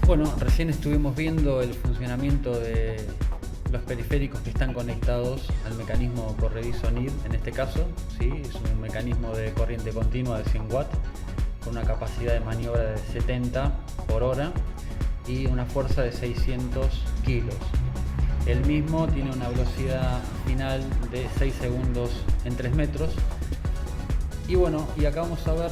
Bueno, recién estuvimos viendo el funcionamiento de los periféricos que están conectados al mecanismo corredizo NID, en este caso, ¿sí? Es un mecanismo de corriente continua de 100 watts con una capacidad de maniobra de 70 por hora y una fuerza de 600 kilos. El mismo tiene una velocidad final de 6 segundos en 3 metros. Y bueno, y acá vamos a ver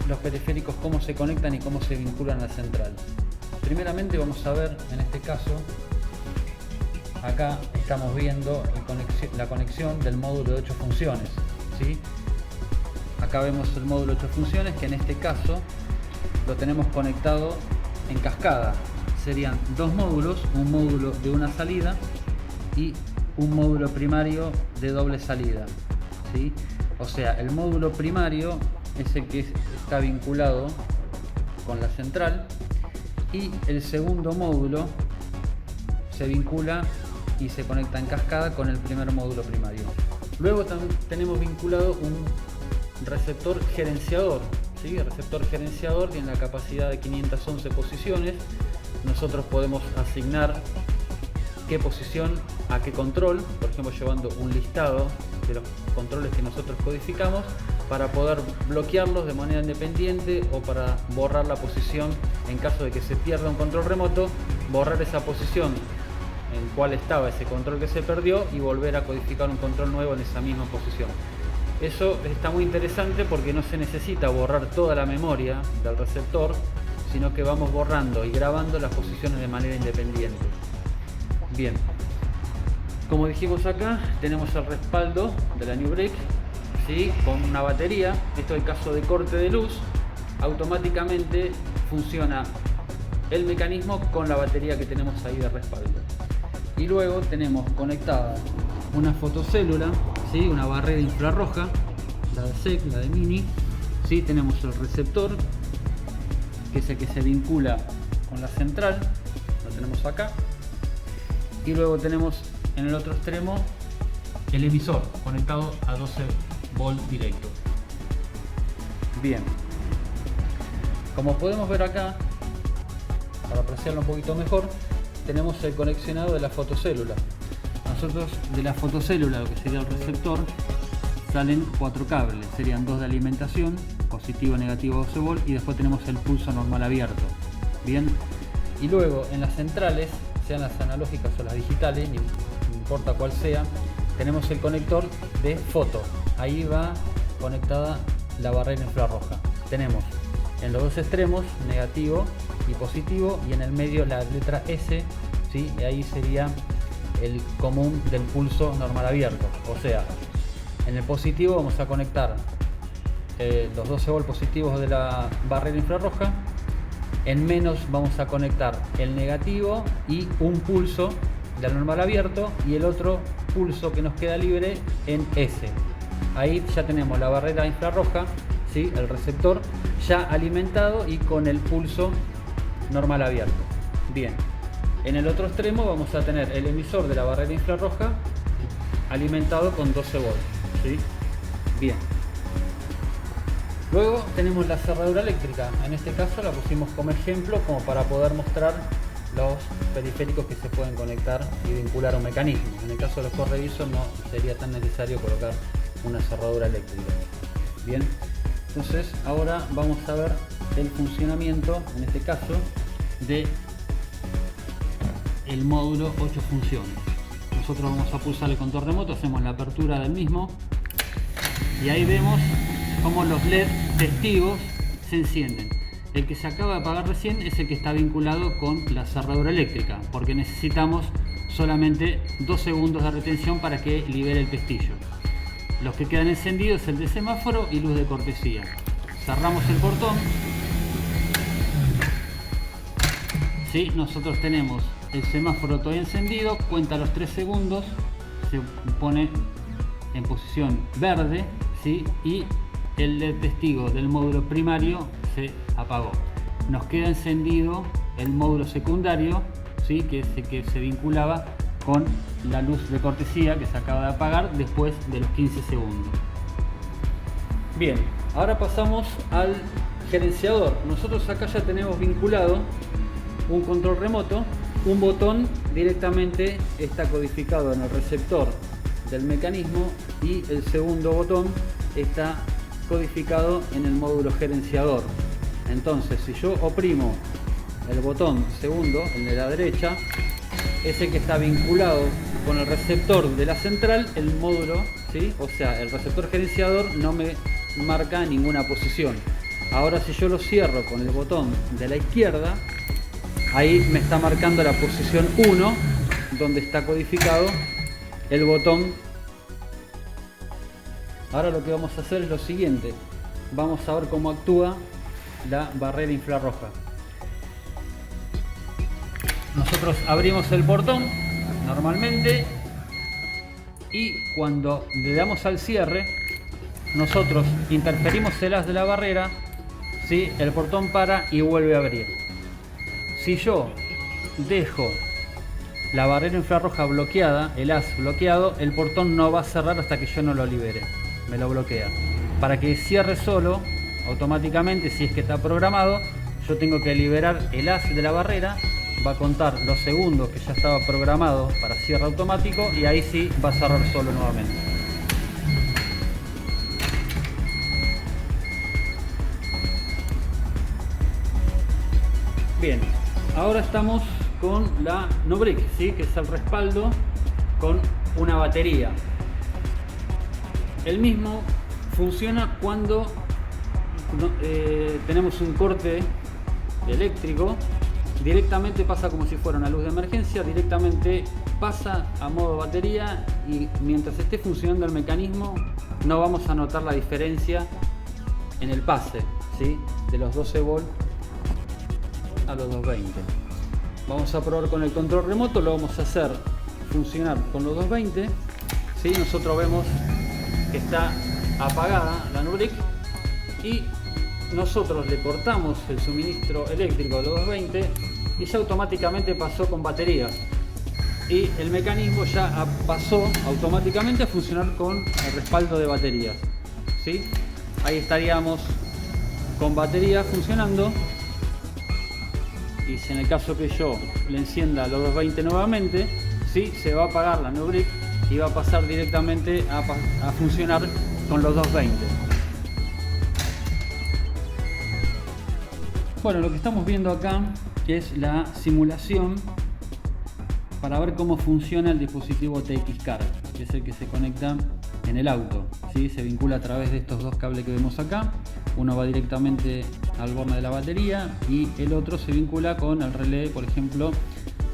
los periféricos cómo se conectan y cómo se vinculan a la central. Primeramente vamos a ver, en este caso, acá estamos viendo la conexión del módulo de 8 funciones, ¿sí? Acá vemos el módulo de 8 funciones, que en este caso lo tenemos conectado en cascada. Serían dos módulos, un módulo de una salida y un módulo primario de doble salida, ¿sí? O sea, el módulo primario es el que está vinculado con la central y el segundo módulo se vincula y se conecta en cascada con el primer módulo primario. Luego también tenemos vinculado un receptor gerenciador, ¿sí? El receptor gerenciador tiene la capacidad de 511 posiciones. Nosotros podemos asignar qué posición a qué control, por ejemplo llevando un listado de los controles que nosotros codificamos para poder bloquearlos de manera independiente o para borrar la posición en caso de que se pierda un control remoto, borrar esa posición en cual estaba ese control que se perdió y volver a codificar un control nuevo en esa misma posición. Eso está muy interesante porque no se necesita borrar toda la memoria del receptor, sino que vamos borrando y grabando las posiciones de manera independiente. Bien, como dijimos acá, tenemos el respaldo de la New Break, ¿sí? Con una batería. Esto en caso de corte de luz, automáticamente funciona el mecanismo con la batería que tenemos ahí de respaldo. Y luego tenemos conectada una fotocélula, ¿sí? Una barrera infrarroja, la de SEC, la de Mini, ¿sí? Tenemos el receptor, que es el que se vincula con la central, lo tenemos acá. Y luego tenemos en el otro extremo el emisor conectado a 12 volt directo. Bien, como podemos ver acá, para apreciarlo un poquito mejor, tenemos el conexionado de la fotocélula. Nosotros de la fotocélula, lo que sería el receptor, salen 4 cables, serían 2 de alimentación, positivo, negativo, 12 volt, y después tenemos el pulso normal abierto. Bien, y luego en las centrales, sean las analógicas o las digitales, no importa cuál sea, tenemos el conector de foto. Ahí va conectada la barrera infrarroja. Tenemos en los dos extremos negativo y positivo, y en el medio la letra S, ¿sí? Y ahí sería el común del pulso normal abierto. O sea, en el positivo vamos a conectar los 12 volt positivos de la barrera infrarroja. En menos vamos a conectar el negativo y un pulso del normal abierto, y el otro pulso que nos queda libre en S. Ahí ya tenemos la barrera infrarroja, ¿sí? El receptor ya alimentado y con el pulso normal abierto. Bien, en el otro extremo vamos a tener el emisor de la barrera infrarroja alimentado con 12 volts, ¿sí? Bien. Luego tenemos la cerradura eléctrica. En este caso la pusimos como ejemplo, como para poder mostrar los periféricos que se pueden conectar y vincular a un mecanismo. En el caso de los corredizos no sería tan necesario colocar una cerradura eléctrica. Bien, entonces ahora vamos a ver el funcionamiento, en este caso, de el módulo 8 funciones. Nosotros vamos a pulsar el control remoto, hacemos la apertura del mismo y ahí vemos cómo los LED testigos se encienden. El que se acaba de apagar recién es el que está vinculado con la cerradura eléctrica, porque necesitamos solamente 2 segundos de retención para que libere el pestillo. Los que quedan encendidos es el de semáforo y luz de cortesía. Cerramos el portón. ¿Sí? Nosotros tenemos el semáforo todavía encendido, cuenta los 3 segundos, se pone en posición verde, ¿sí? Y el LED testigo del módulo primario se apagó. Nos queda encendido el módulo secundario, ¿sí? Que es el que se vinculaba con la luz de cortesía, que se acaba de apagar después de los 15 segundos. Bien, ahora pasamos al gerenciador. Nosotros acá ya tenemos vinculado un control remoto, un botón directamente está codificado en el receptor del mecanismo y el segundo botón está codificado en el módulo gerenciador. Entonces, si yo oprimo el botón segundo, el de la derecha, ese que está vinculado con el receptor de la central, el módulo, ¿sí? O sea, el receptor gerenciador no me marca ninguna posición. Ahora, si yo lo cierro con el botón de la izquierda, ahí me está marcando la posición 1, donde está codificado el botón. Ahora lo que vamos a hacer es lo siguiente. Vamos a ver cómo actúa la barrera infrarroja. Nosotros abrimos el portón normalmente y cuando le damos al cierre, nosotros interferimos el haz de la barrera, ¿sí? El portón para y vuelve a abrir. Si yo dejo la barrera infrarroja bloqueada, el haz bloqueado, el portón no va a cerrar hasta que yo no lo libere, me lo bloquea. Para que cierre solo, automáticamente, si es que está programado, yo tengo que liberar el haz de la barrera, va a contar los segundos que ya estaba programado para cierre automático y ahí sí va a cerrar solo nuevamente. Bien, ahora estamos con la NoBrick, ¿sí? Que es el respaldo con una batería. El mismo funciona cuando tenemos un corte eléctrico. Directamente pasa como si fuera una luz de emergencia, directamente pasa a modo batería y mientras esté funcionando el mecanismo no vamos a notar la diferencia en el pase, ¿sí? De los 12 volts a los 220. Vamos a probar con el control remoto, lo vamos a hacer funcionar con los 220, ¿sí? Nosotros vemos que está apagada la NoBrick y nosotros le cortamos el suministro eléctrico a los 220 y ya automáticamente pasó con batería y el mecanismo ya pasó automáticamente a funcionar con el respaldo de baterías, ¿sí? Ahí estaríamos con batería funcionando y si en el caso que yo le encienda los 220 nuevamente, ¿sí? Se va a apagar la NoBrick y va a pasar directamente a funcionar con los 220. Bueno, lo que estamos viendo acá es la simulación para ver cómo funciona el dispositivo TX Car, que es el que se conecta en el auto, ¿sí? Se vincula a través de estos dos cables que vemos acá. Uno va directamente al borne de la batería y el otro se vincula con el relé, por ejemplo,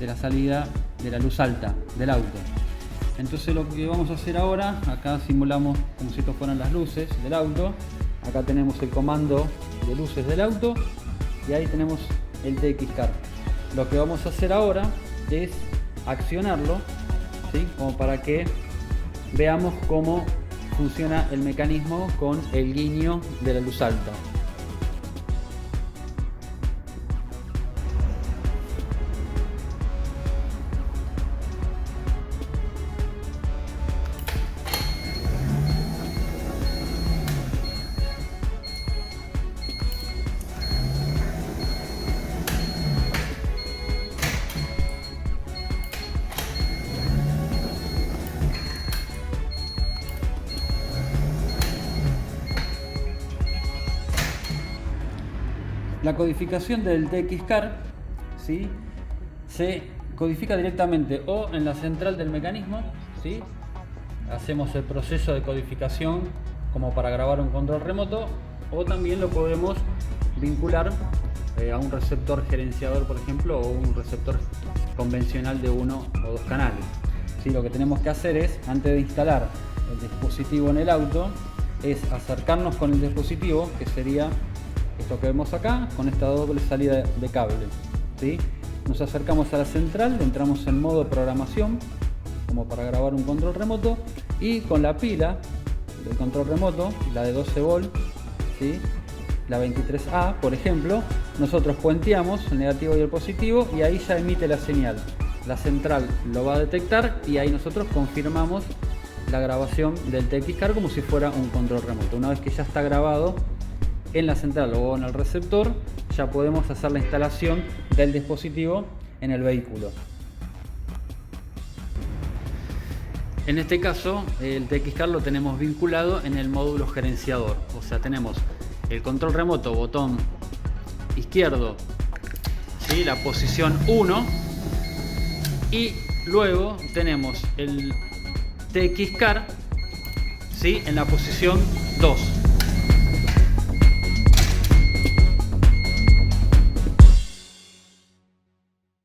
de la salida de la luz alta del auto. Entonces lo que vamos a hacer ahora, acá simulamos como si esto fueran las luces del auto. Acá tenemos el comando de luces del auto y ahí tenemos el TX Car. Lo que vamos a hacer ahora es accionarlo, ¿sí? Como para que veamos cómo funciona el mecanismo con el guiño de la luz alta. La codificación del TX Car, ¿sí? Se codifica directamente o en la central del mecanismo, ¿sí? Hacemos el proceso de codificación como para grabar un control remoto, o también lo podemos vincular a un receptor gerenciador, por ejemplo, o un receptor convencional de 1 o 2 canales. ¿Sí? Lo que tenemos que hacer es, antes de instalar el dispositivo en el auto, es acercarnos con el dispositivo, que sería esto que vemos acá, con esta doble salida de cable, ¿sí? Nos acercamos a la central, entramos en modo de programación, como para grabar un control remoto, y con la pila del control remoto, la de 12 volts, ¿sí? La 23A, por ejemplo, nosotros puenteamos el negativo y el positivo y ahí ya emite la señal. La central lo va a detectar y ahí nosotros confirmamos la grabación del TX Car como si fuera un control remoto. Una vez que ya está grabado en la central o en el receptor, ya podemos hacer la instalación del dispositivo en el vehículo. En este caso, el TX-Car lo tenemos vinculado en el módulo gerenciador. O sea, tenemos el control remoto, botón izquierdo, ¿sí? La posición 1, y luego tenemos el TX-Car, ¿sí? En la posición 2.